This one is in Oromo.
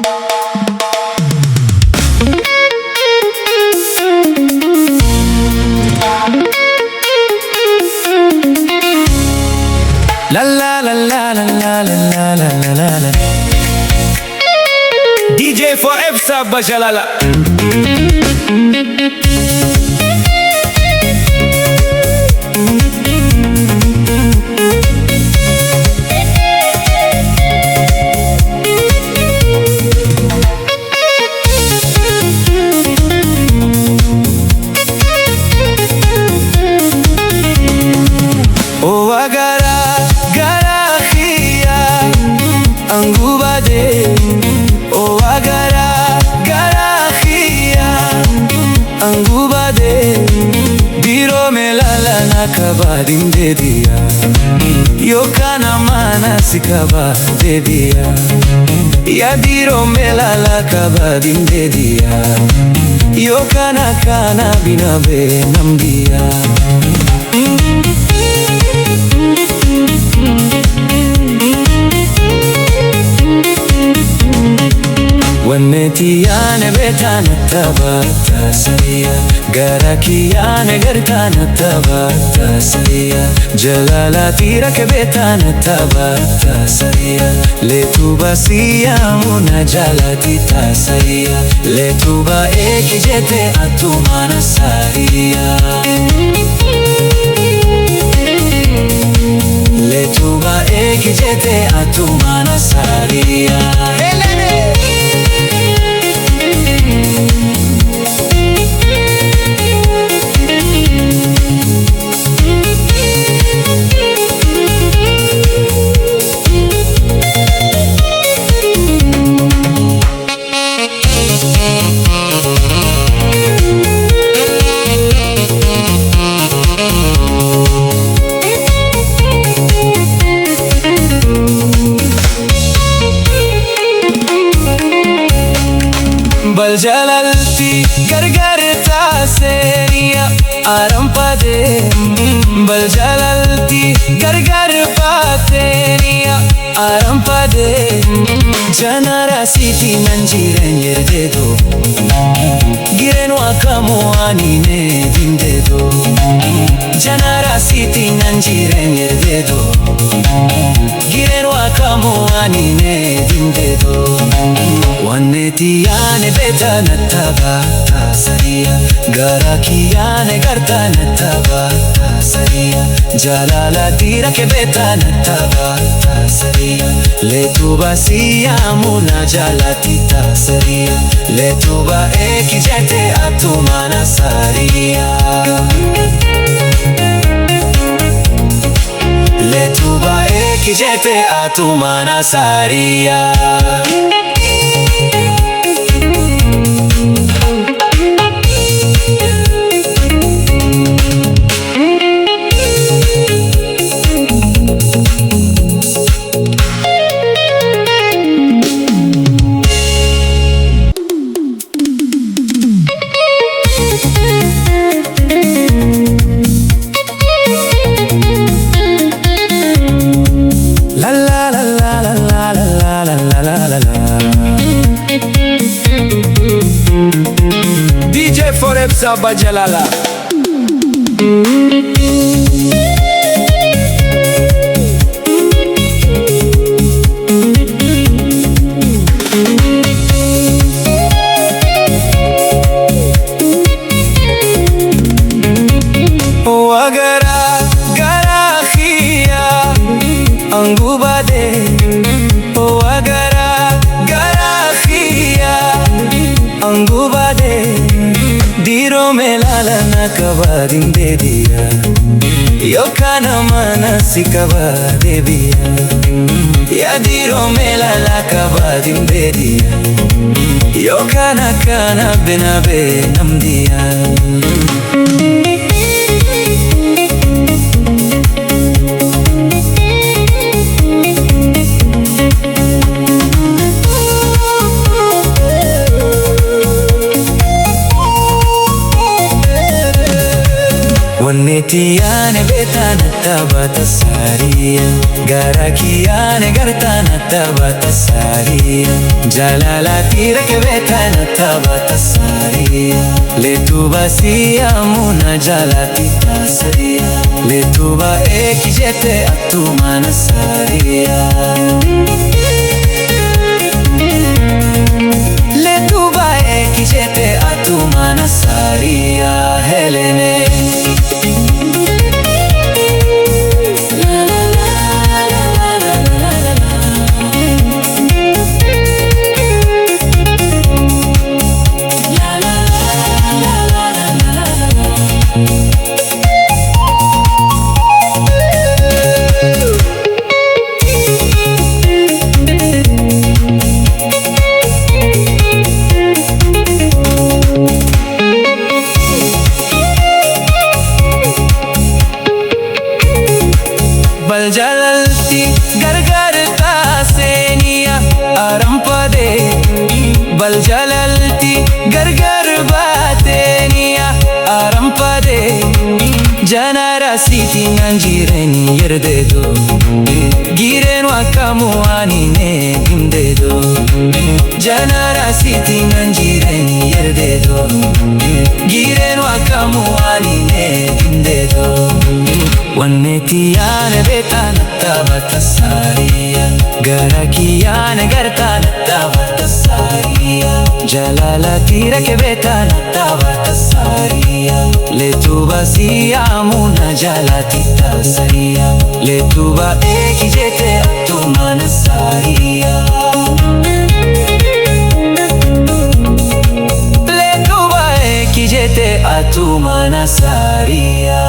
La la la la la la la la la la la. DJ for Efsa Bajalala. Kaba dinde diya yo kana mana sikaba de diya ya diro melala kaba dinde diya yo kana bina be nam diya Wannetiyane betana tabata sariya Garakiyane gartana tabata sariya Jalalatira ke betana tabata sariya Letuba siya muna jalatita sariya Letuba eki jete atumana sariya Letuba eki jete atumana sariya Baljalalti gargarta seriya arampade Baljalalti gargarpa teriya arampade Janara siti nanjiren yerdedo Girenu akamu anine dindedo Janara siti nanjiren yerdedo Girenu akamu anine dindedo Wannetiyane betana tabata sariya Garakiyane gartana tabata sariya Jalalatira ke betana tabata sariya Letuba siya muna jalatita sariya Letuba eki jete atumana sariya Letuba eki jete atumana sariya DJ for Efsa Bajalala. Wagara garakhia angubade Wagara garakhia angubade Diro melala nakaba dinde diya yo kana mana sikaba debiya ya diro melala kaba dinde diya yo kana bina be nam diya Wannetiyane betana tabata sariya Garakiyane gartana tabata sariya Jalalati rake betana tabata sariya Letuba siya muna jalati tasariya Letuba eki jete atumana sariya Letuba eki jete atumana sariya Helene बल जलती गरगरता सेनिया आरंपदे बल जलती गरगर बातेनिया आरंपदे genre city नंजीरेनी यरदेदो गिरेनु अकामुआनी ने गिंदेदो जनरा सिटी नंजीरेनी यरदेदो गिरेनु अकामुआनी ने गिंदेदो Wannetiyane betana tabata sariya Garakiyane gartana tabata sariya Jalalati rake betana tabata sariya Letuba siya muna jalati tasariya Letuba eki jete atumana sariya Letuba eki jete atumana sariya